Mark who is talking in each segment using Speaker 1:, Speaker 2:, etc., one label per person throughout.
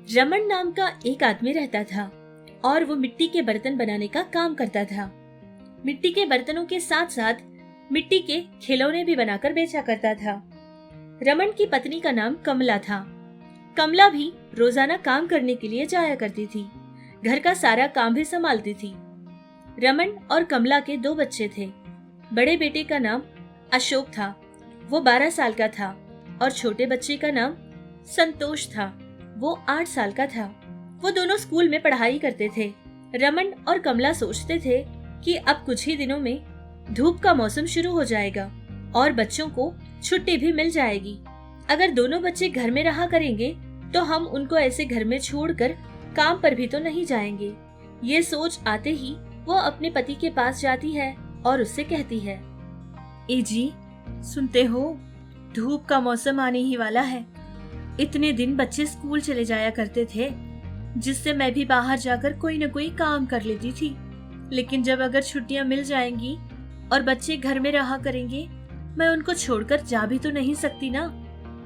Speaker 1: रमन नाम का एक आदमी रहता था और वो मिट्टी के बर्तन बनाने का काम करता था। मिट्टी के बर्तनों के साथ साथ मिट्टी के खिलौने भी बनाकर बेचा करता था। रमन की पत्नी का नाम कमला था। कमला भी रोजाना काम करने के लिए जाया करती थी। घर का सारा काम भी संभालती थी। रमन और कमला के 2 बच्चे थे। बड़े बेटे का नाम अशोक था, वो 12 साल का था, और छोटे बच्चे का नाम संतोष था, वो 8 साल का था। वो दोनों स्कूल में पढ़ाई करते थे। रमन और कमला सोचते थे कि अब कुछ ही दिनों में धूप का मौसम शुरू हो जाएगा और बच्चों को छुट्टी भी मिल जाएगी। अगर दोनों बच्चे घर में रहा करेंगे तो हम उनको ऐसे घर में छोड़कर काम पर भी तो नहीं जाएंगे। ये सोच आते ही वो अपने पति के पास जाती है और उससे कहती है, ए जी, सुनते हो, धूप का मौसम आने ही वाला है। इतने दिन बच्चे स्कूल चले जाया करते थे, जिससे मैं भी बाहर जाकर कोई न कोई काम कर लेती थी। लेकिन जब अगर छुट्टियां मिल जाएंगी और बच्चे घर में रहा करेंगे, मैं उनको छोड़कर जा भी तो नहीं सकती ना।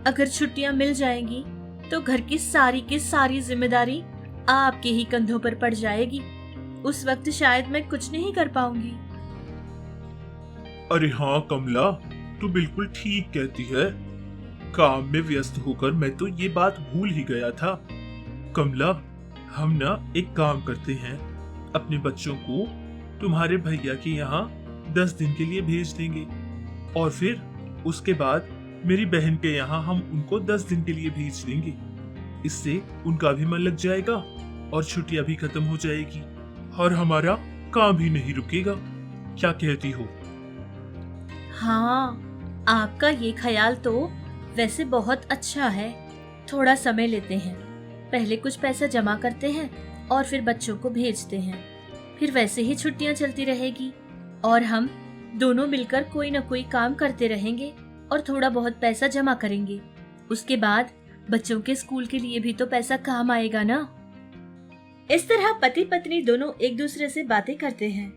Speaker 1: अगर छुट्टियां मिल जाएंगी तो घर की सारी जिम्मेदारी आपके ही कंधों पर पड़ जाएगी। उस वक्त शायद मैं कुछ नहीं कर पाऊंगी।
Speaker 2: अरे हाँ कमला, तू बिल्कुल ठीक कहती है। काम में व्यस्त होकर मैं तो ये बात भूल ही गया था। कमला, हम ना एक काम करते हैं, अपने बच्चों को तुम्हारे भैया के यहाँ 10 दिन के लिए भेज देंगे और फिर उसके बाद मेरी बहन के यहाँ हम उनको 10 दिन के लिए भेज देंगे। इससे उनका भी मन लग जाएगा और छुट्टियां भी खत्म हो जाएगी और हमारा काम भी नहीं रुकेगा। क्या कहती हो?
Speaker 1: हाँ, आपका ये ख्याल तो वैसे बहुत अच्छा है। थोड़ा समय लेते हैं, पहले कुछ पैसा जमा करते हैं और फिर बच्चों को भेजते हैं। फिर वैसे ही छुट्टियां चलती रहेगी और हम दोनों मिलकर कोई न कोई काम करते रहेंगे और थोड़ा बहुत पैसा जमा करेंगे। उसके बाद बच्चों के स्कूल के लिए भी तो पैसा काम आएगा ना। इस तरह पति पत्नी दोनों एक दूसरे से बातें करते हैं।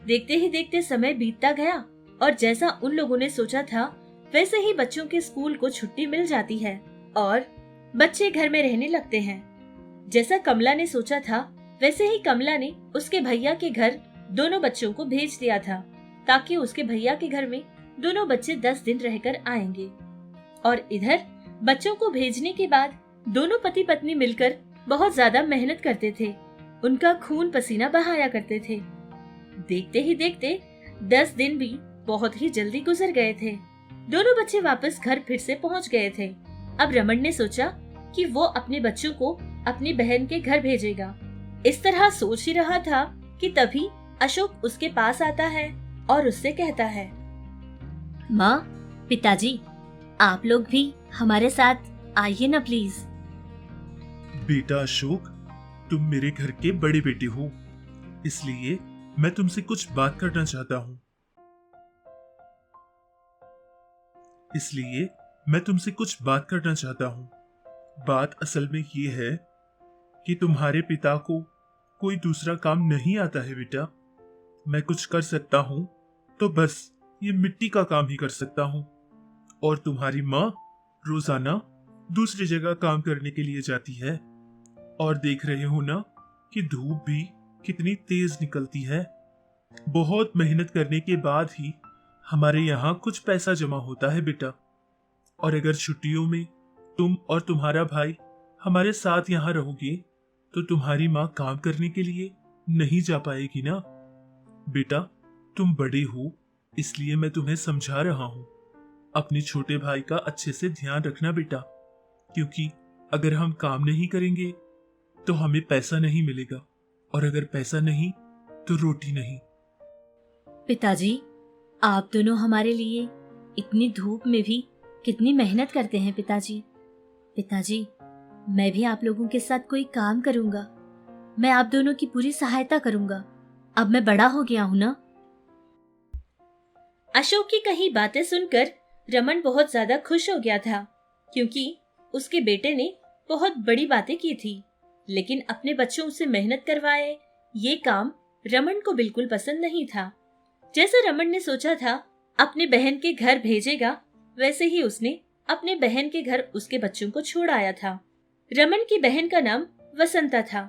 Speaker 1: देखते ही देखते समय बीतता गया और जैसा उन लोगों ने सोचा था वैसे ही बच्चों के स्कूल को छुट्टी मिल जाती है और बच्चे घर में रहने लगते हैं। जैसा कमला ने सोचा था वैसे ही कमला ने उसके भैया के घर दोनों बच्चों को भेज दिया था, ताकि उसके भैया के घर में दोनों बच्चे 10 दिन रहकर आएंगे। और इधर बच्चों को भेजने के बाद दोनों पति पत्नी मिलकर बहुत ज्यादा मेहनत करते थे। उनका खून पसीना बहाया करते थे। देखते ही देखते 10 दिन भी बहुत ही जल्दी गुजर गए थे। दोनों बच्चे वापस घर फिर से पहुंच गए थे। अब रमन ने सोचा कि वो अपने बच्चों को अपनी बहन के घर भेजेगा। इस तरह सोच ही रहा था कि तभी अशोक उसके पास आता है और उससे कहता है, माँ, पिताजी, आप लोग भी हमारे साथ आइए ना प्लीज।
Speaker 2: बेटा अशोक, तुम मेरे घर के बड़े बेटे हो, इसलिए मैं तुमसे कुछ बात करना चाहता हूँ। बात असल में ये है कि तुम्हारे पिता को कोई दूसरा काम नहीं आता है बेटा। मैं कुछ कर सकता हूँ तो बस ये मिट्टी का काम ही कर सकता हूँ, और तुम्हारी माँ रोजाना दूसरी जगह काम करने के लिए जाती है। और देख रहे हो ना कि धूप भी कितनी तेज निकलती है। बहुत मेहनत करने के बाद ही हमारे यहाँ कुछ पैसा जमा होता है बेटा। और अगर छुट्टियों में तुम और तुम्हारा भाई हमारे साथ यहाँ रहोगे तो तुम्हारी माँ काम करने के लिए नहीं जा पाएगी ना। बेटा, तुम बड़े हो इसलिए मैं तुम्हें समझा रहा हूँ। अपने छोटे भाई का अच्छे से ध्यान रखना बेटा, क्योंकि अगर हम काम नहीं करेंगे तो हमें पैसा नहीं मिलेगा, और अगर पैसा नहीं तो रोटी नहीं।
Speaker 1: पिताजी, आप दोनों हमारे लिए इतनी धूप में भी कितनी मेहनत करते हैं पिताजी। पिताजी, मैं भी आप लोगों के साथ कोई काम करूंगा। मैं आप दोनों की पूरी सहायता करूंगा। अब मैं बड़ा हो गया हूं ना। अशोक की कही बातें सुनकर रमन बहुत ज्यादा खुश हो गया था, क्योंकि उसके बेटे ने बहुत बड़ी बातें की थी। लेकिन अपने बच्चों से मेहनत करवाए ये काम रमन को बिल्कुल पसंद नहीं था। जैसे रमन ने सोचा था अपने बहन के घर भेजेगा, वैसे ही उसने अपने बहन के घर उसके बच्चों को छोड़ आया था। रमन की बहन का नाम वसंता था।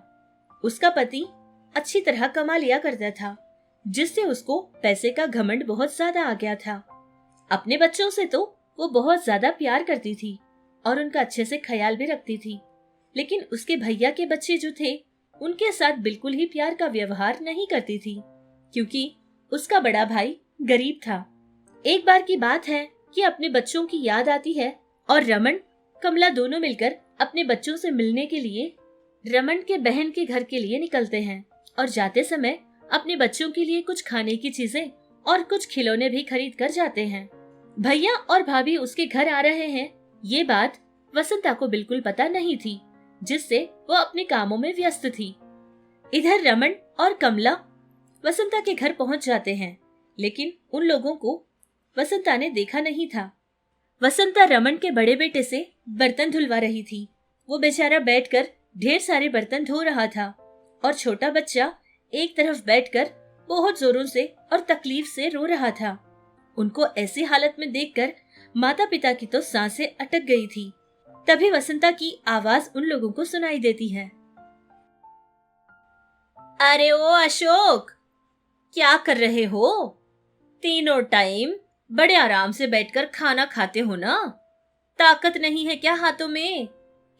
Speaker 1: उसका पति अच्छी तरह कमा लिया करता था, जिससे उसको पैसे का घमंड बहुत ज्यादा आ गया था। अपने बच्चों से तो वो बहुत ज्यादा प्यार करती थी और उनका अच्छे से ख्याल भी रखती थी, लेकिन उसके भैया के बच्चे जो थे उनके साथ बिल्कुल ही प्यार का व्यवहार नहीं करती थी, क्योंकि उसका बड़ा भाई गरीब था। एक बार की बात है कि अपने बच्चों की याद आती है और रमन कमला दोनों मिलकर अपने बच्चों से मिलने के लिए रमन के बहन के घर के लिए निकलते हैं और जाते समय अपने बच्चों के लिए कुछ खाने की चीजें और कुछ खिलौने भी खरीद कर जाते हैं। भैया और भाभी उसके घर आ रहे हैं, ये बात वसंता को बिल्कुल पता नहीं थी, जिससे वो अपने कामों में व्यस्त थी। इधर रमन और कमला वसंता के घर पहुंच जाते हैं, लेकिन उन लोगों को वसंता ने देखा नहीं था। वसंता रमन के बड़े बेटे से बर्तन धुलवा रही थी। वो बेचारा बैठकर ढेर सारे बर्तन धो रहा था और छोटा बच्चा एक तरफ बैठकर बहुत जोरों से और तकलीफ से रो रहा था। उनको ऐसी हालत में देखकर माता पिता की तो सांसें अटक गई थी। तभी वसंता की आवाज उन लोगों को सुनाई देती है। अरे ओ अशोक, क्या कर रहे हो? तीनों टाइम बड़े आराम से बैठकर खाना खाते हो ना? ताकत नहीं है क्या हाथों में?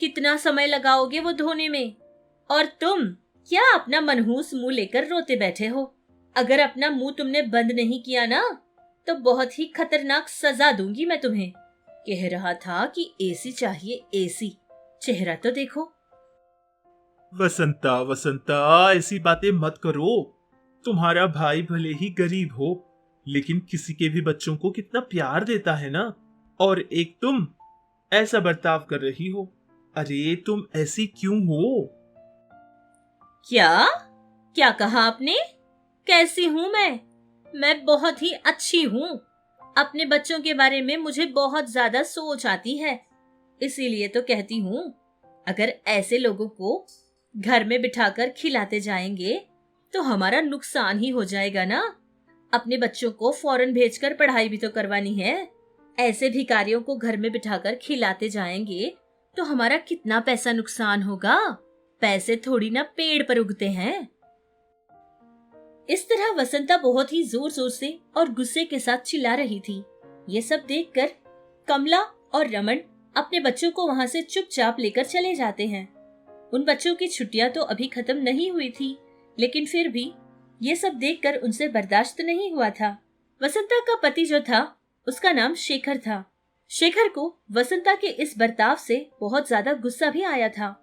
Speaker 1: कितना समय लगाओगे वो धोने में? और तुम क्या अपना मनहूस मुंह लेकर रोते बैठे हो? अगर अपना मुंह तुमने बंद नहीं किया ना, तो बहुत ही खतरनाक सजा दूंगी मैं तुम्हें। कह रहा था कि एसी चाहिए, एसी। चेहरा तो देखो।
Speaker 2: वसंता वसंता, ऐसी बातें मत करो। तुम्हारा भाई भले ही गरीब हो, लेकिन किसी के भी बच्चों को कितना प्यार देता है ना। और एक तुम ऐसा बर्ताव कर रही हो। अरे तुम ऐसी क्यों हो?
Speaker 1: क्या क्या कहा आपने? कैसी हूँ मैं? मैं बहुत ही अच्छी हूँ। अपने बच्चों के बारे में मुझे बहुत ज्यादा सोच आती है, इसीलिए तो कहती हूँ, अगर ऐसे लोगों को घर में बिठाकर खिलाते जाएंगे तो हमारा नुकसान ही हो जाएगा ना। अपने बच्चों को फॉरेन भेजकर पढ़ाई भी तो करवानी है। ऐसे भिखारियों को घर में बिठाकर खिलाते जाएंगे तो हमारा कितना पैसा नुकसान होगा। पैसे थोड़ी ना पेड़ पर उगते हैं। इस तरह वसंता बहुत ही जोर जोर से और गुस्से के साथ चिल्ला रही थी। ये सब देखकर कमला और रमन अपने बच्चों को वहां से चुपचाप लेकर चले जाते हैं। उन बच्चों की छुट्टियां तो अभी खत्म नहीं हुई थी, लेकिन फिर भी ये सब देखकर उनसे बर्दाश्त नहीं हुआ था। वसंता का पति जो था उसका नाम शेखर था। शेखर को वसंता के इस बर्ताव से बहुत ज्यादा गुस्सा भी आया था।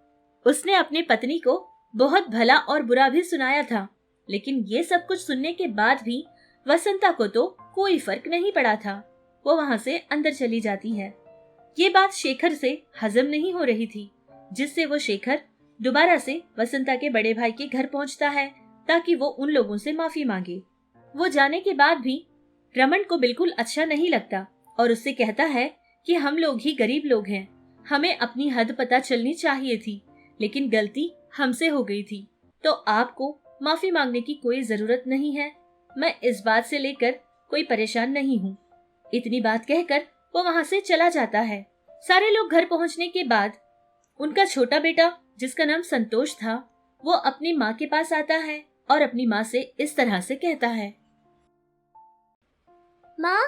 Speaker 1: उसने अपनी पत्नी को बहुत भला और बुरा भी सुनाया था, लेकिन ये सब कुछ सुनने के बाद भी वसंता को तो कोई फर्क नहीं पड़ा था। वो वहां से अंदर चली जाती है। ये बात शेखर से हजम नहीं हो रही थी, जिससे वो शेखर दोबारा से वसंता के बड़े भाई के घर पहुंचता है ताकि वो उन लोगों से माफी मांगे। वो जाने के बाद भी रमन को बिल्कुल अच्छा नहीं लगता और उससे कहता है कि हम लोग ही गरीब लोग हैं, हमें अपनी हद पता चलनी चाहिए थी, लेकिन गलती हमसे हो गई थी, तो आपको माफी मांगने की कोई जरूरत नहीं है। मैं इस बात से लेकर कोई परेशान नहीं हूँ। इतनी बात कहकर वो वहां से चला जाता है। सारे लोग घर पहुंचने के बाद उनका छोटा बेटा, जिसका नाम संतोष था, वो अपनी माँ के पास आता है और अपनी माँ से इस तरह से कहता है।
Speaker 3: माँ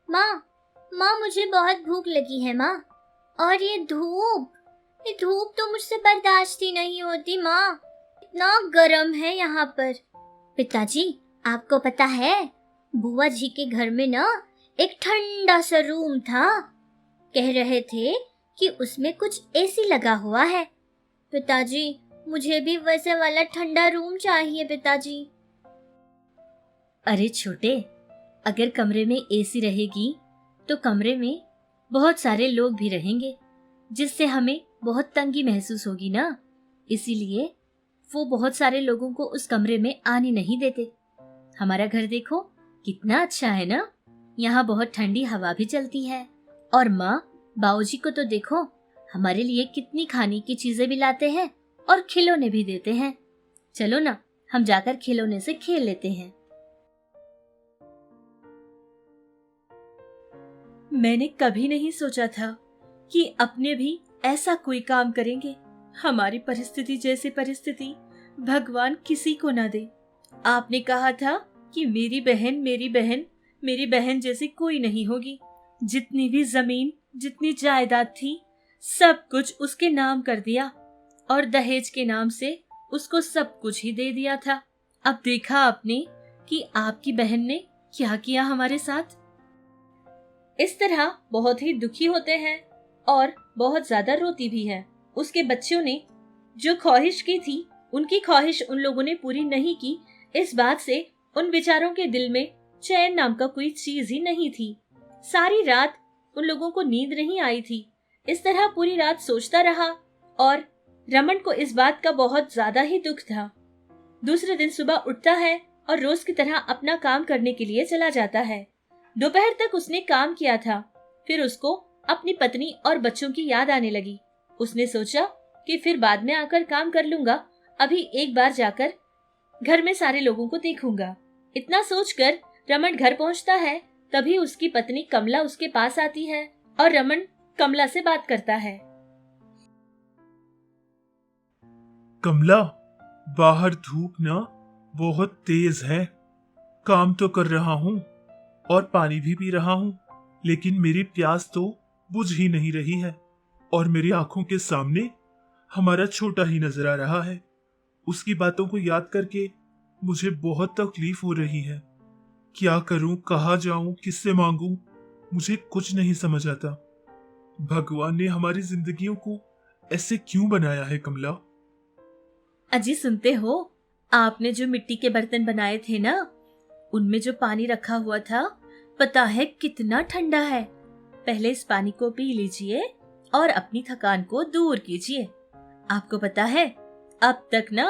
Speaker 3: माँ माँ, मुझे बहुत भूख लगी है माँ। और ये धूप तो मुझसे बर्दाश्त ही नहीं होती माँ। इतना गर्म है यहाँ पर। पिताजी, आपको पता है, बुआ जी के घर में ना एक ठंडा सा रूम था। कह रहे थे कि उसमें कुछ एसी लगा हुआ है। पिताजी, मुझे भी वैसे वाला ठंडा रूम चाहिए पिताजी।
Speaker 1: अरे छोटे, अगर कमरे में एसी रहेगी तो कमरे में बहुत सारे लोग भी रहेंगे, जिससे हमें बहुत तंगी महसूस होगी ना। इसीलिए वो बहुत सारे लोगों को उस कमरे में आने नहीं देते। हमारा घर देखो कितना अच्छा है ना, यहाँ बहुत ठंडी हवा भी चलती है। और माँ बाबूजी को तो देखो, हमारे लिए कितनी खाने की चीजें भी लाते हैं और खिलौने भी देते हैं। चलो ना, हम जाकर खिलौने से खेल लेते हैं। मैंने कभी नहीं सोचा था कि अपने भी ऐसा कोई काम करेंगे हमारी परिस्थिति जैसी परिस्थिति भगवान किसी को ना दे। आपने कहा था कि मेरी बहन जैसी कोई नहीं होगी। जितनी भी जमीन, जितनी जायदाद थी, सब कुछ उसके नाम कर दिया और दहेज के नाम से उसको सब कुछ ही दे दिया था। अब देखा आपने कि आपकी बहन ने क्या किया हमारे साथ। इस तरह बहुत ही दुखी होते हैं और बहुत ज्यादा रोती भी है। उसके बच्चों ने जो ख्वाहिश की थी, उनकी ख्वाहिश उन लोगों ने पूरी नहीं की। इस बात से उन बेचारों के दिल में चैन नाम का कोई चीज ही नहीं थी। सारी रात उन लोगों को नींद नहीं आई थी। इस तरह पूरी रात सोचता रहा और रमन को इस बात का बहुत ज्यादा ही दुख था। दूसरे दिन सुबह उठता है और रोज की तरह अपना काम करने के लिए चला जाता है। दोपहर तक उसने काम किया था। फिर उसको अपनी पत्नी और बच्चों की याद आने लगी। उसने सोचा कि फिर बाद में आकर काम कर लूंगा, अभी एक बार जाकर घर में सारे लोगों को देखूंगा। इतना सोचकर रमन घर पहुंचता है। तभी उसकी पत्नी कमला उसके पास आती है और रमन कमला से बात करता है।
Speaker 2: कमला, बाहर धूप ना बहुत तेज है। काम तो कर रहा हूँ और पानी भी पी रहा हूँ, लेकिन मेरी प्यास तो बुझ ही नहीं रही है और मेरी आंखों के सामने हमारा छोटा ही नजर आ रहा है। उसकी बातों को याद करके मुझे बहुत तकलीफ हो रही है। क्या करूं, कहाँ जाऊं, किससे मांगूं, मुझे कुछ नहीं समझ आता। भगवान ने हमारी जिंदगियों को ऐसे क्यों बनाया है कमला?
Speaker 1: अजी सुनते हो, आपने जो मिट्टी के बर्तन बनाए थे ना, उनमें जो पानी रखा हुआ था, पता है कितना ठंडा है। पहले इस पानी को पी लीजिए और अपनी थकान को दूर कीजिए। आपको पता है, अब तक ना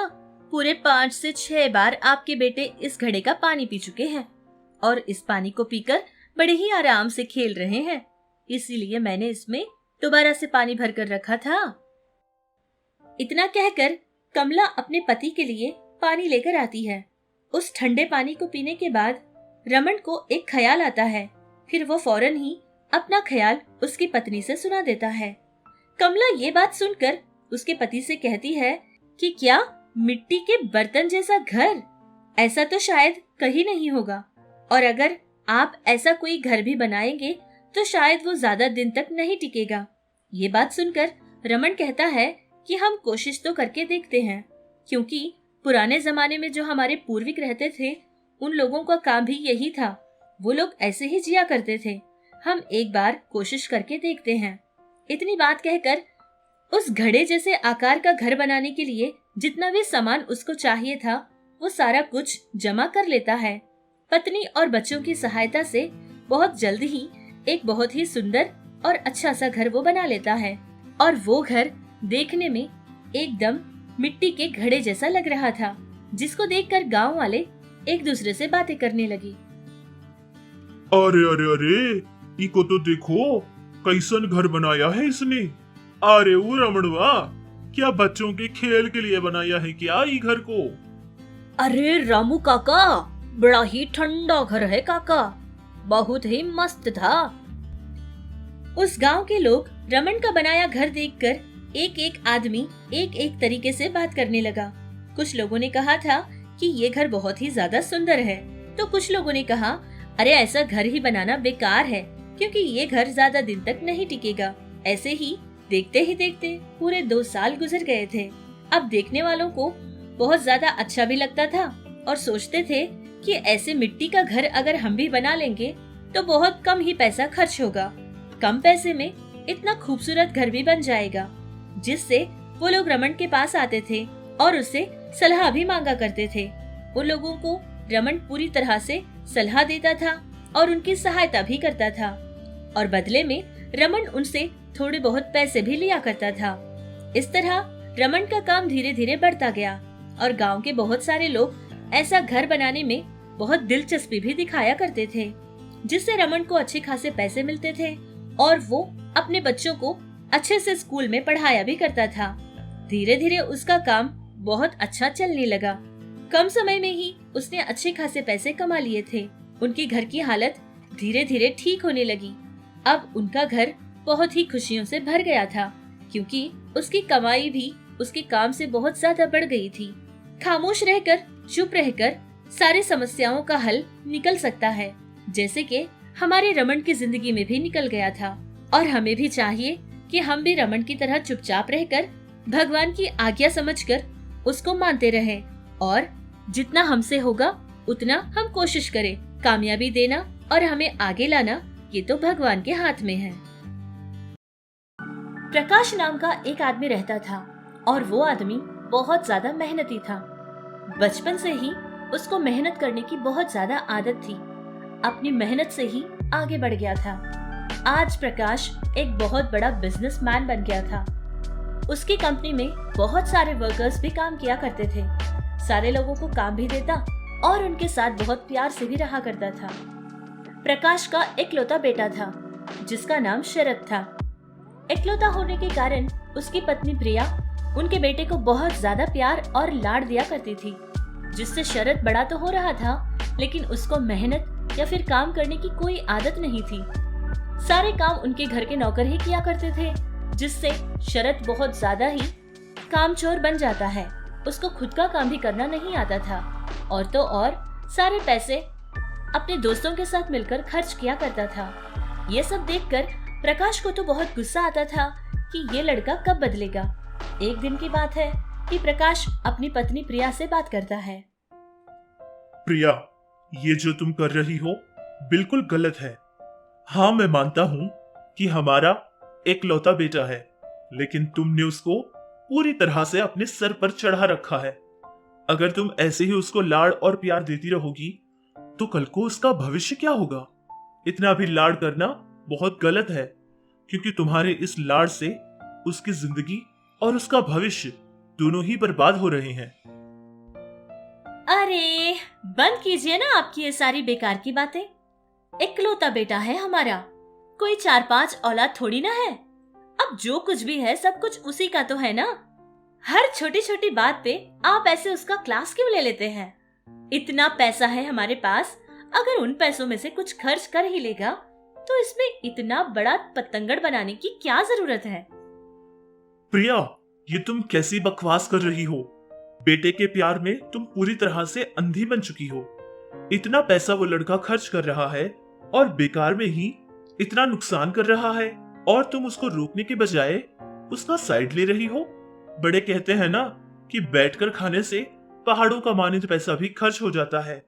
Speaker 1: पूरे 5 से 6 बार आपके बेटे इस घड़े का पानी पी चुके हैं और इस पानी को पीकर बड़े ही आराम से खेल रहे हैं। इसीलिए मैंने इसमें दोबारा से पानी भरकर रखा था। इतना कहकर कमला अपने पति के लिए पानी लेकर आती है। उस ठंडे पानी को पीने के बाद रमन को एक ख्याल आता है। फिर वो फौरन ही अपना ख्याल उसकी पत्नी से सुना देता है। कमला ये बात सुनकर उसके पति से कहती है कि क्या मिट्टी के बर्तन जैसा घर? ऐसा तो शायद कहीं नहीं होगा, और अगर आप ऐसा कोई घर भी बनाएंगे तो शायद वो ज्यादा दिन तक नहीं टिकेगा। ये बात सुनकर रमन कहता है कि हम कोशिश तो करके देखते हैं, क्योंकि पुराने जमाने में जो हमारे पूर्विक रहते थे, उन लोगों का काम भी यही था। वो लोग ऐसे ही जिया करते थे। हम एक बार कोशिश करके देखते हैं। इतनी बात कहकर उस घड़े जैसे आकार का घर बनाने के लिए जितना भी सामान उसको चाहिए था, वो सारा कुछ जमा कर लेता है। पत्नी और बच्चों की सहायता से बहुत जल्द ही एक बहुत ही सुंदर और अच्छा सा घर वो बना लेता है। और वो घर देखने में एकदम मिट्टी के घड़े जैसा लग रहा था, जिसको देखकर गांव वाले एक दूसरे से बातें करने लगी।
Speaker 2: अरे अरे अरे, इको तो देखो, कैसन घर बनाया है इसने। अरे वो रमणवा, क्या बच्चों के खेल के लिए बनाया है क्या ये घर को?
Speaker 1: अरे रामू काका, बड़ा ही ठंडा घर है काका, बहुत ही मस्त था। उस गांव के लोग रमन का बनाया घर देखकर एक एक आदमी एक एक तरीके से बात करने लगा। कुछ लोगों ने कहा था कि ये घर बहुत ही ज्यादा सुंदर है, तो कुछ लोगों ने कहा अरे ऐसा घर ही बनाना बेकार है, क्योंकि ये घर ज्यादा दिन तक नहीं टिकेगा। ऐसे ही देखते पूरे 2 साल गुजर गए थे। अब देखने वालों को बहुत ज्यादा अच्छा भी लगता था और सोचते थे कि ऐसे मिट्टी का घर अगर हम भी बना लेंगे तो बहुत कम ही पैसा खर्च होगा, कम पैसे में इतना खूबसूरत घर भी बन जाएगा। जिससे वो लोग रमन के पास आते थे और उससे सलाह भी मांगा करते थे। उन लोगों को रमन पूरी तरह से सलाह देता था और उनकी सहायता भी करता था, और बदले में रमन उनसे थोड़े बहुत पैसे भी लिया करता था। इस तरह रमन का काम धीरे धीरे बढ़ता गया और गांव के बहुत सारे लोग ऐसा घर बनाने में बहुत दिलचस्पी भी दिखाया करते थे, जिससे रमन को अच्छे खासे पैसे मिलते थे और वो अपने बच्चों को अच्छे से स्कूल में पढ़ाया भी करता था। धीरे धीरे उसका काम बहुत अच्छा चलने लगा। कम समय में ही उसने अच्छे खासे पैसे कमा लिए थे। उनकी घर की हालत धीरे धीरे ठीक होने लगी। अब उनका घर बहुत ही खुशियों से भर गया था, क्योंकि उसकी कमाई भी उसके काम से बहुत ज्यादा बढ़ गई थी। खामोश रहकर, चुप रहकर सारी समस्याओं का हल निकल सकता है, जैसे कि हमारे रमन की जिंदगी में भी निकल गया था। और हमें भी चाहिए कि हम भी रमन की तरह चुपचाप रहकर भगवान की आज्ञा समझकर उसको मानते रहें, और जितना हमसे होगा उतना हम कोशिश करें। कामयाबी देना और हमें आगे लाना ये तो भगवान के हाथ में है। प्रकाश नाम का एक आदमी रहता था और वो आदमी बहुत ज्यादा मेहनती था। बचपन से ही उसको मेहनत करने की बहुत ज्यादा आदत थी। अपनी मेहनत से ही आगे बढ़ गया था। आज प्रकाश एक बहुत बड़ा बिजनेसमैन बन गया था। उसकी कंपनी में बहुत सारे वर्कर्स भी काम किया करते थे। सारे लोगों को काम भी देता और उनके साथ बहुत प्यार से भी रहा करता था। प्रकाश का इकलौता बेटा था जिसका नाम शरद था। इकलौता होने के कारण उसकी पत्नी प्रिया उनके बेटे को बहुत ज्यादा प्यार और लाड दिया करती थी, जिससे शरद बड़ा तो हो रहा था लेकिन उसको मेहनत या फिर काम करने की कोई आदत नहीं थी। सारे काम उनके घर के नौकर ही किया करते थे, जिससे शरद बहुत ज्यादा ही कामचोर बन जाता है। उसको खुद का काम भी करना नहीं आता था और तो और सारे पैसे अपने दोस्तों के साथ मिलकर खर्च किया करता था। ये सब देखकर प्रकाश को तो बहुत गुस्सा आता था कि ये लड़का कब बदलेगा। एक दिन की बात है कि प्रकाश अपनी पत्नी प्रिया से बात करता है।
Speaker 2: प्रिया, ये जो तुम कर रही हो बिल्कुल गलत है। हाँ, मैं मानता हूँ कि हमारा एकलौता बेटा है, लेकिन तुमने उसको पूरी तरह से अपने सर पर चढ़ा रखा है। अगर तुम ऐसे ही उसको लाड और प्यार देती रहोगी तो कल को उसका भविष्य क्या होगा। इतना भी लाड करना बहुत गलत है, क्योंकि तुम्हारे इस लाड से उसकी जिंदगी और उसका भविष्य दोनों ही बर्बाद हो रहे हैं।
Speaker 1: अरे बंद कीजिए ना आपकी ये सारी बेकार की बातें। इकलौता बेटा है हमारा, कोई 4-5 औलाद थोड़ी ना है। अब जो कुछ भी है सब कुछ उसी का तो है ना। हर छोटी छोटी बात पे आप ऐसे उसका क्लास क्यों ले लेते हैं। इतना पैसा है हमारे पास, अगर उन पैसों में से कुछ खर्च कर ही लेगा तो इसमें इतना बड़ा पतंगड़ बनाने की क्या जरूरत है।
Speaker 2: प्रिया, ये तुम कैसी बकवास कर रही हो। बेटे के प्यार में तुम पूरी तरह से अंधी बन चुकी हो। इतना पैसा वो लड़का खर्च कर रहा है और बेकार में ही इतना नुकसान कर रहा है, और तुम उसको रोकने के बजाय उसका साइड ले रही हो। बड़े कहते हैं ना कि बैठकर खाने से पहाड़ों का मानित पैसा भी खर्च हो जाता है।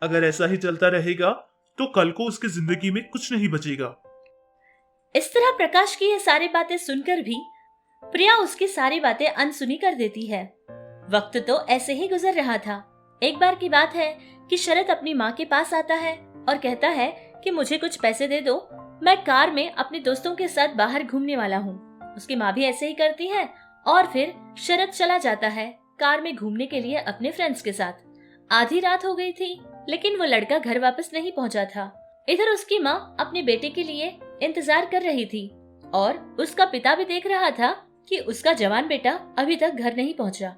Speaker 2: अगर ऐसा ही चलता रहेगा तो कल को उसकी जिंदगी में कुछ नहीं बचेगा।
Speaker 1: इस तरह प्रकाश की ये सारी बातें सुनकर भी प्रिया उसकी सारी बातें अनसुनी कर देती है। वक्त तो ऐसे ही गुजर रहा था। एक बार की बात है कि शरद अपनी माँ के पास आता है और कहता है कि मुझे कुछ पैसे दे दो, मैं कार में अपने दोस्तों के साथ बाहर घूमने वाला हूँ। उसकी माँ भी ऐसे ही करती है और फिर शरद चला जाता है कार में घूमने के लिए अपने फ्रेंड्स के साथ। आधी रात हो गई थी लेकिन वो लड़का घर वापस नहीं पहुंचा था। इधर उसकी माँ अपने बेटे के लिए इंतजार कर रही थी और उसका पिता भी देख रहा था कि उसका जवान बेटा अभी तक घर नहीं पहुंचा।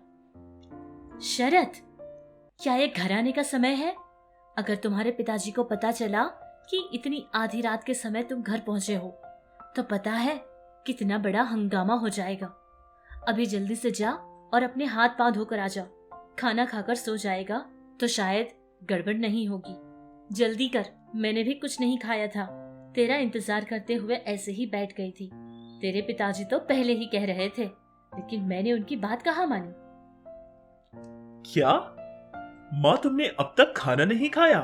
Speaker 1: शरद, क्या ये घर आने का समय है? अगर तुम्हारे पिताजी को पता चला कि इतनी आधी रात के समय तुम घर पहुंचे हो तो पता है कितना बड़ा हंगामा हो जाएगा। अभी जल्दी से जा और अपने हाथ पांव धोकर आ जा। खाना खाकर सो जाएगा तो शायद गड़बड़ नहीं होगी। जल्दी कर, मैंने भी कुछ नहीं खाया था। तेरा इंतजार करते हुए ऐसे ही बैठ गई थी। तेरे पिताजी तो पहले ही कह रहे थे, लेकिन मैंने उनकी बात कहाँ मानी।
Speaker 2: क्या माँ, तुमने अब तक खाना नहीं खाया?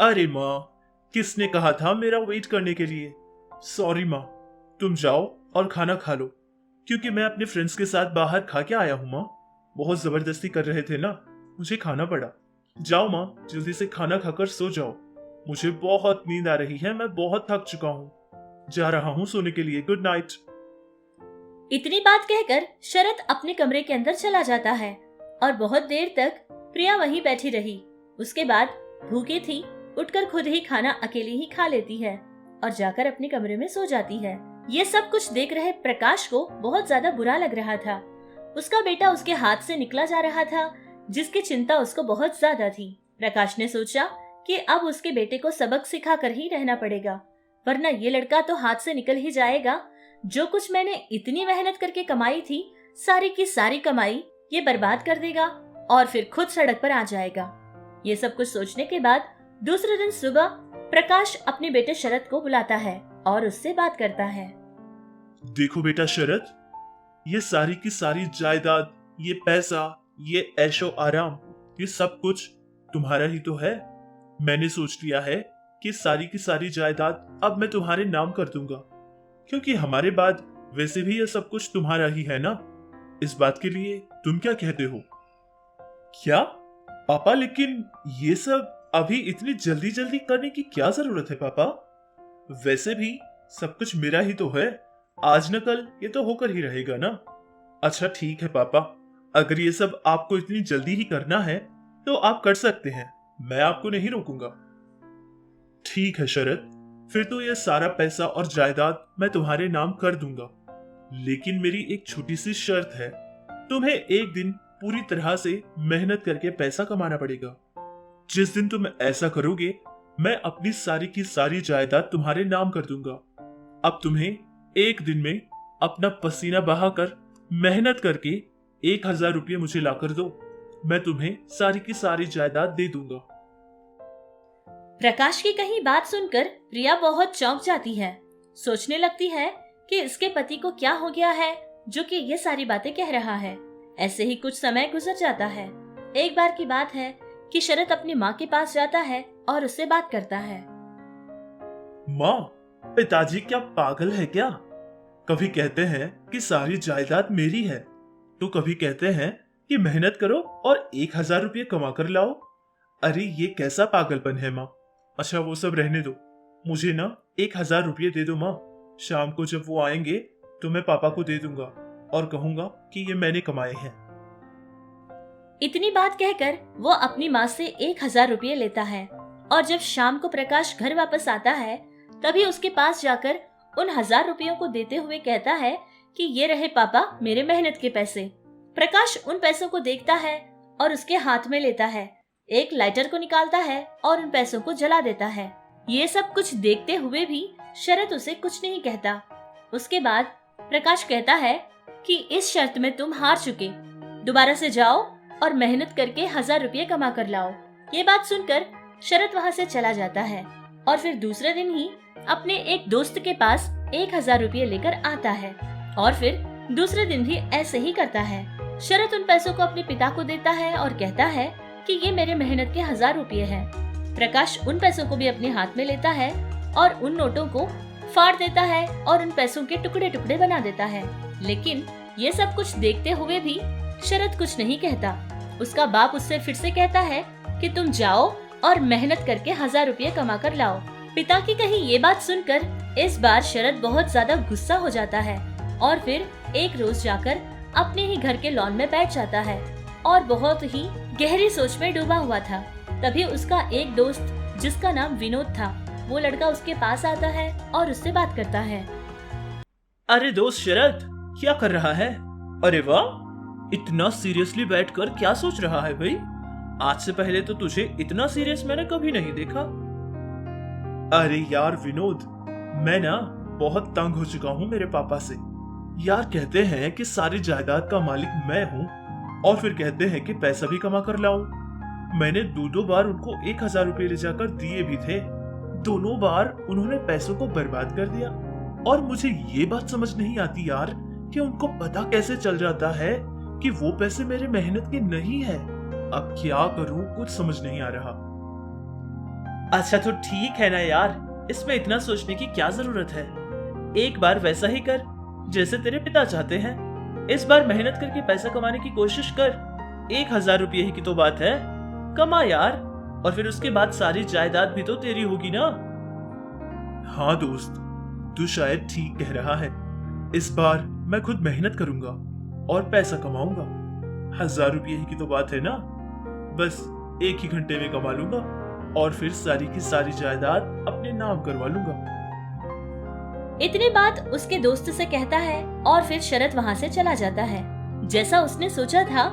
Speaker 2: अरे माँ, किसने कहा था मेरा वेट करने के लिए? सॉरी माँ, तुम जाओ और खाना खा लो, क्योंकि मैं अपने फ्रेंड्स के साथ बाहर खा के आया हूँ। माँ बहुत जबरदस्ती कर रहे थे ना, मुझे खाना पड़ा। जाओ माँ, जल्दी से खाना खाकर सो जाओ। मुझे बहुत नींद आ रही है, मैं बहुत थक चुका हूँ। जा रहा हूँ सोने के लिए। Good night.
Speaker 1: इतनी बात कहकर शरद अपने कमरे के अंदर चला जाता है और बहुत देर तक प्रिया वहीं बैठी रही। उसके बाद भूखी थी, उठकर खुद ही खाना अकेली ही खा लेती है और जाकर अपने कमरे में सो जाती है। ये सब कुछ देख रहे प्रकाश को बहुत ज्यादा बुरा लग रहा था। उसका बेटा उसके हाथ से निकला जा रहा था, जिसकी चिंता उसको बहुत ज्यादा थी। प्रकाश ने सोचा कि अब उसके बेटे को सबक सिखा कर ही रहना पड़ेगा, वरना ये लड़का तो हाथ से निकल ही जाएगा। जो कुछ मैंने इतनी मेहनत करके कमाई थी सारी की सारी कमाई ये बर्बाद कर देगा और फिर खुद सड़क पर आ जाएगा। ये सब कुछ सोचने के बाद दूसरे दिन सुबह प्रकाश अपने बेटे शरद को बुलाता है और उससे बात करता है।
Speaker 2: देखो बेटा शरद, ये सारी की सारी जायदाद, ये पैसा, ये ऐशो आराम, ये सब कुछ तुम्हारा ही तो है। मैंने सोच लिया है कि सारी की सारी जायदाद अब मैं तुम्हारे नाम कर दूंगा, क्योंकि हमारे बाद वैसे भी ये सब कुछ तुम्हारा ही है ना। इस बात के लिए तुम क्या कहते हो? क्या पापा, लेकिन ये सब अभी इतनी जल्दी जल्दी करने की क्या जरूरत है पापा? वैसे भी सब कुछ मेरा ही तो है, आज न कल ये तो होकर ही रहेगा ना। अच्छा ठीक है पापा, अगर ये सब आपको इतनी जल्दी ही करना है तो आप कर सकते हैं, मैं आपको नहीं रोकूंगा। ठीक है शरद, फिर तो ये सारा पैसा और जायदाद मैं तुम्हारे नाम कर दूंगा, लेकिन मेरी एक छोटी सी शर्त है। तुम्हें एक दिन पूरी तरह से मेहनत करके पैसा कमाना पड़ेगा। जिस दिन तुम ऐसा करोगे, मैं अपनी सारी की सारी जायदाद तुम्हारे नाम कर दूंगा। अब तुम्हें एक दिन में अपना पसीना बहाकर मेहनत करके 1000 रुपये मुझे लाकर दो, मैं तुम्हें सारी की सारी जायदाद दे दूंगा।
Speaker 1: प्रकाश की कही बात सुनकर प्रिया बहुत चौंक जाती है। सोचने लगती है कि इसके पति को क्या हो गया है जो कि ये सारी बातें कह रहा है। ऐसे ही कुछ समय गुजर जाता है। एक बार की बात है कि शरद अपनी माँ के पास जाता है और उससे बात करता है।
Speaker 2: माँ, पिताजी क्या पागल है क्या? कभी कहते हैं कि सारी जायदाद मेरी है, तो कभी कहते हैं कि मेहनत करो और 1000 रुपये कमा कर लाओ। अरे ये कैसा पागलपन है माँ। अच्छा वो सब रहने दो, मुझे ना 1000 रुपये दे दो माँ। शाम को जब वो आएंगे तो मैं पापा को दे दूंगा और कहूंगा कि ये मैंने कमाए हैं।
Speaker 1: इतनी बात कहकर वो अपनी माँ से 1000 रुपये लेता है और जब शाम को प्रकाश घर वापस आता है तभी उसके पास जाकर उन 1000 रुपयों को देते हुए कहता है कि ये रहे पापा मेरे मेहनत के पैसे। प्रकाश उन पैसों को देखता है और उसके हाथ में लेता है, एक लाइटर को निकालता है और उन पैसों को जला देता है। ये सब कुछ देखते हुए भी शरद उसे कुछ नहीं कहता। उसके बाद प्रकाश कहता है कि इस शर्त में तुम हार चुके, दोबारा से जाओ और मेहनत करके 1000 रुपये कमा कर लाओ। ये बात सुनकर शरद वहाँ से चला जाता है और फिर दूसरे दिन ही अपने एक दोस्त के पास 1000 रुपये लेकर आता है और फिर दूसरे दिन भी ऐसे ही करता है। शरद उन पैसों को अपने पिता को देता है और कहता है कि ये मेरे मेहनत के 1000 रुपये हैं। प्रकाश उन पैसों को भी अपने हाथ में लेता है और उन नोटों को फाड़ देता है और उन पैसों के टुकड़े टुकड़े बना देता है। लेकिन ये सब कुछ देखते हुए भी शरद कुछ नहीं कहता। उसका बाप उससे फिर से कहता है कि तुम जाओ और मेहनत करके 1000 रुपये कमा कर लाओ। पिता की कही ये बात सुनकर इस बार शरद बहुत ज्यादा गुस्सा हो जाता है और फिर एक रोज जाकर अपने ही घर के लॉन में बैठ जाता है और बहुत ही गहरी सोच में डूबा हुआ था। तभी उसका एक दोस्त जिसका नाम विनोद था, वो लड़का उसके पास आता है और उससे बात करता है।
Speaker 4: अरे दोस्त शरद, क्या कर रहा है? अरे वाह, इतना सीरियसली बैठकर क्या सोच रहा है भाई? आज से पहले तो तुझे इतना सीरियस मैंने कभी नहीं देखा।
Speaker 2: अरे यार विनोद, मैं ना बहुत तंग हो चुका हूँ मेरे पापा से। यार कहते हैं कि सारी जायदाद का मालिक मैं हूँ और फिर कहते हैं कि पैसा भी कमा कर लाओ। मैंने दो बार उनको 1000 रुपये ले जाकर दिए भी थे, दोनों बार उन्होंने पैसों को बर्बाद कर दिया। और मुझे ये बात समझ नहीं आती यार कि उनको पता कैसे चल जाता है कि वो पैसे मेरे मेहनत के नहीं है। अब क्या करूं, कुछ समझ नहीं आ रहा।
Speaker 4: अच्छा तो ठीक है ना यार, इसमें इतना सोचने की क्या जरूरत है। एक बार वैसा ही कर जैसे तेरे पिता चाहते हैं। इस बार मेहनत करके पैसा कमाने की कोशिश कर। 1000 रुपये ही की तो बात है, कमा यार, और फिर उसके बाद सारी जायदाद भी तो तेरी होगी ना।
Speaker 2: हाँ दोस्त, तू शायद ठीक कह रहा है। इस बार मैं खुद मेहनत करूंगा और पैसा कमाऊंगा। 1000 रुपये ही की तो बात है ना, बस 1 ही घंटे में कमा लूंगा और फिर सारी की सारी जायदाद अपने नाम करवा लूंगा।
Speaker 1: इतनी बात उसके दोस्त से कहता है और फिर शरद वहाँ से चला जाता है। जैसा उसने सोचा था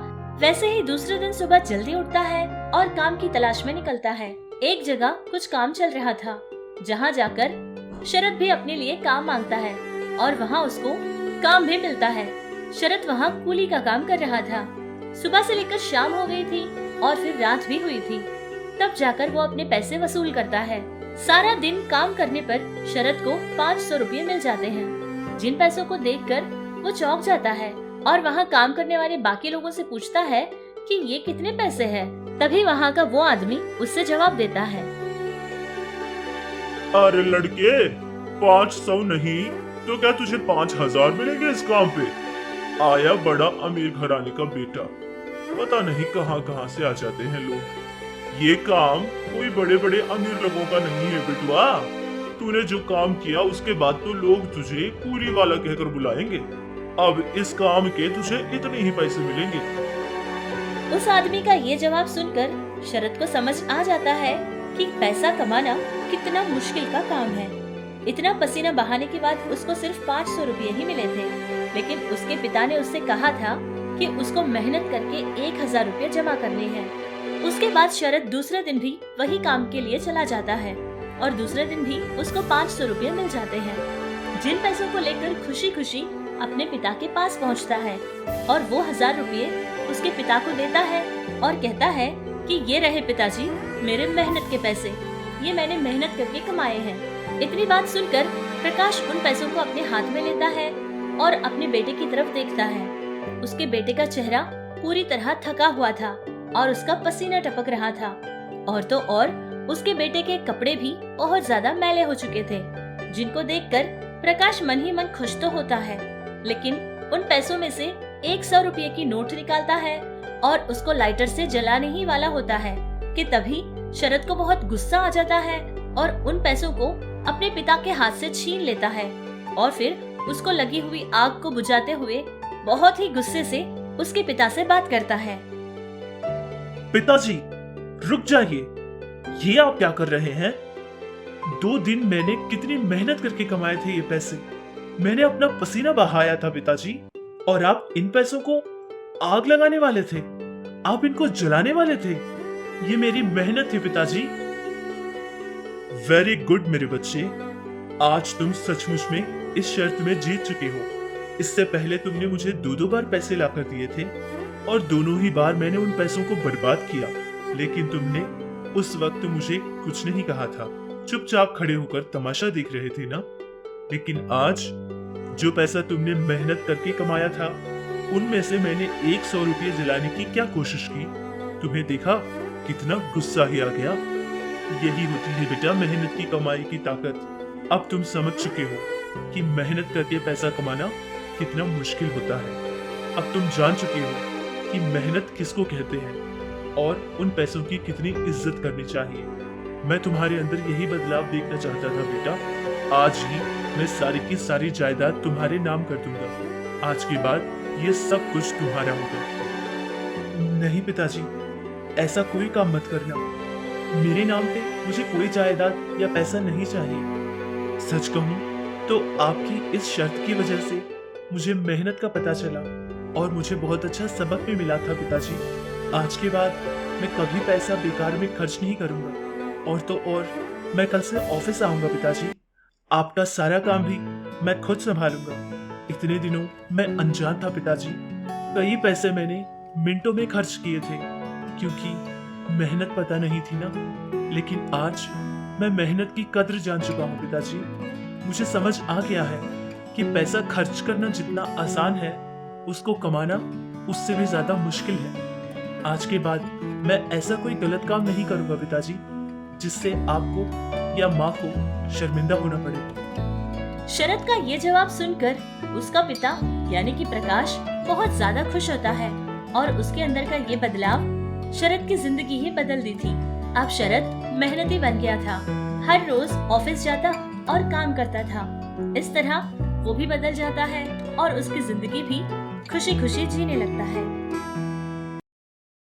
Speaker 1: वैसे ही दूसरे दिन सुबह जल्दी उठता है और काम की तलाश में निकलता है। एक जगह कुछ काम चल रहा था जहाँ जाकर शरद भी अपने लिए काम मांगता है और वहाँ उसको काम भी मिलता है। शरद वहाँ कूली का काम कर रहा था। सुबह से लेकर शाम हो गई थी और फिर रात भी हुई थी। तब जाकर वो अपने पैसे वसूल करता है। सारा दिन काम करने पर शरद को 500 रुपये मिल जाते हैं, जिन पैसों को देखकर वो चौंक जाता है और वहाँ काम करने वाले बाकी लोगों से पूछता है कि ये कितने पैसे हैं। तभी वहाँ का वो आदमी उससे जवाब देता है,
Speaker 2: अरे लड़के, 500 नहीं तो क्या तुझे 5000 मिलेंगे इस काम पे? आया बड़ा अमीर घराने का बेटा, पता नहीं कहाँ कहाँ से आ जाते हैं लोग। ये काम कोई बड़े बड़े अमीर लोगों का नहीं है बेटुआ। तूने जो काम किया उसके बाद तो लोग तुझे कूली वाला कहकर बुलाएंगे। अब इस काम के तुझे इतने ही पैसे मिलेंगे।
Speaker 1: उस आदमी का ये जवाब सुनकर शरद को समझ आ जाता है कि पैसा कमाना कितना मुश्किल का काम है। इतना पसीना बहाने के बाद उसको सिर्फ 500 रुपये ही मिले थे, लेकिन उसके पिता ने उससे कहा था कि उसको मेहनत करके 1000 रुपये जमा करने हैं। उसके बाद शरद दूसरे दिन भी वही काम के लिए चला जाता है और दूसरे दिन भी उसको 500 रुपये मिल जाते हैं, जिन पैसों को लेकर खुशी खुशी अपने पिता के पास पहुंचता है और वो 1000 रुपये उसके पिता को देता है और कहता है कि ये रहे पिताजी, मेरे मेहनत के पैसे, ये मैंने मेहनत करके कमाए हैं। इतनी बात सुनकर प्रकाश उन पैसों को अपने हाथ में लेता है और अपने बेटे की तरफ देखता है। उसके बेटे का चेहरा पूरी तरह थका हुआ था और उसका पसीना टपक रहा था, और तो और उसके बेटे के कपड़े भी बहुत ज्यादा मैले हो चुके थे, जिनको देखकर प्रकाश मन ही मन खुश तो होता है, लेकिन उन पैसों में से 100 रुपये की नोट निकालता है और उसको लाइटर से जलाने ही वाला होता है कि तभी शरद को बहुत गुस्सा आ जाता है और उन पैसों को अपने पिता के हाथ से छीन लेता है और फिर उसको लगी हुई आग को बुझाते हुए बहुत ही गुस्से से उसके पिता से बात करता है।
Speaker 4: पिताजी, रुक जाइए, ये आप क्या कर रहे हैं? 2 दिन मैंने कितनी मेहनत करके कमाए थे ये पैसे, मैंने अपना पसीना बहाया था पिताजी, और आप इन पैसों को आग लगाने वाले थे, आप इनको जलाने वाले थे। ये मेरी मेहनत थी पिताजी।
Speaker 2: वेरी गुड मेरे बच्चे, आज तुम सचमुच में इस शर्त में जीत चुके हो। इससे पहले तुमने मुझे 2 बार पैसे लाकर दिए थे और दोनों ही बार मैंने उन पैसों को बर्बाद किया, लेकिन तुमने उस वक्त मुझे कुछ नहीं कहा था, चुपचाप खड़े होकर तमाशा देख रहे थे ना। लेकिन आज जो पैसा तुमने मेहनत करके कमाया था, उनमें से मैंने 100 रुपये जलाने की क्या कोशिश की, तुम्हें देखा कितना गुस्सा ही आ गया। यही होती है बेटा मेहनत की कमाई की ताकत। अब तुम समझ चुके हो कि मेहनत करके पैसा कमाना कितना मुश्किल होता है। अब तुम जान चुके हो कि मेहनत किसको कहते हैं और उन पैसों की कितनी इज्जत करनी चाहिए। मैं तुम्हारे अंदर यही बदलाव देखना चाहता था बेटा। आज ही मैं सारी की सारी जायदाद तुम्हारे नाम कर दूंगा। आज के बाद ये सब कुछ तुम्हारा होगा।
Speaker 4: नहीं पिताजी, ऐसा कोई काम मत करना। मेरे नाम पे मुझे कोई जायदाद या पैसा नहीं चाहिए। सच कहूँ तो आपकी इस शर्त की वजह से मुझे मेहनत का पता चला और मुझे बहुत अच्छा सबक भी मिला था पिताजी। आज के बाद मैं कभी पैसा बेकार में खर्च नहीं करूँगा, और तो और मैं कल से ऑफिस आऊँगा पिताजी। आपका सारा काम भी मैं खुद संभालूंगा। इतने दिनों मैं अनजान था पिताजी, कई पैसे मैंने मिनटों में खर्च किए थे क्योंकि मेहनत पता नहीं थी ना। लेकिन आज मैं मेहनत की कद्र जान चुका हूँ पिताजी। मुझे समझ आ गया है कि पैसा खर्च करना जितना आसान है, उसको कमाना उससे भी ज्यादा मुश्किल है। आज के बाद मैं ऐसा कोई गलत काम नहीं करूँगा पिताजी जिससे आपको या माँ को शर्मिंदा होना पड़े।
Speaker 1: शरद का ये जवाब सुनकर उसका पिता यानी कि प्रकाश बहुत ज्यादा खुश होता है और उसके अंदर का ये बदलाव शरद की जिंदगी ही बदल दी थी। अब शरद मेहनती बन गया था, हर रोज ऑफिस जाता और काम करता था। इस तरह वो भी बदल जाता है और उसकी जिंदगी भी खुशी खुशी जीने लगता है।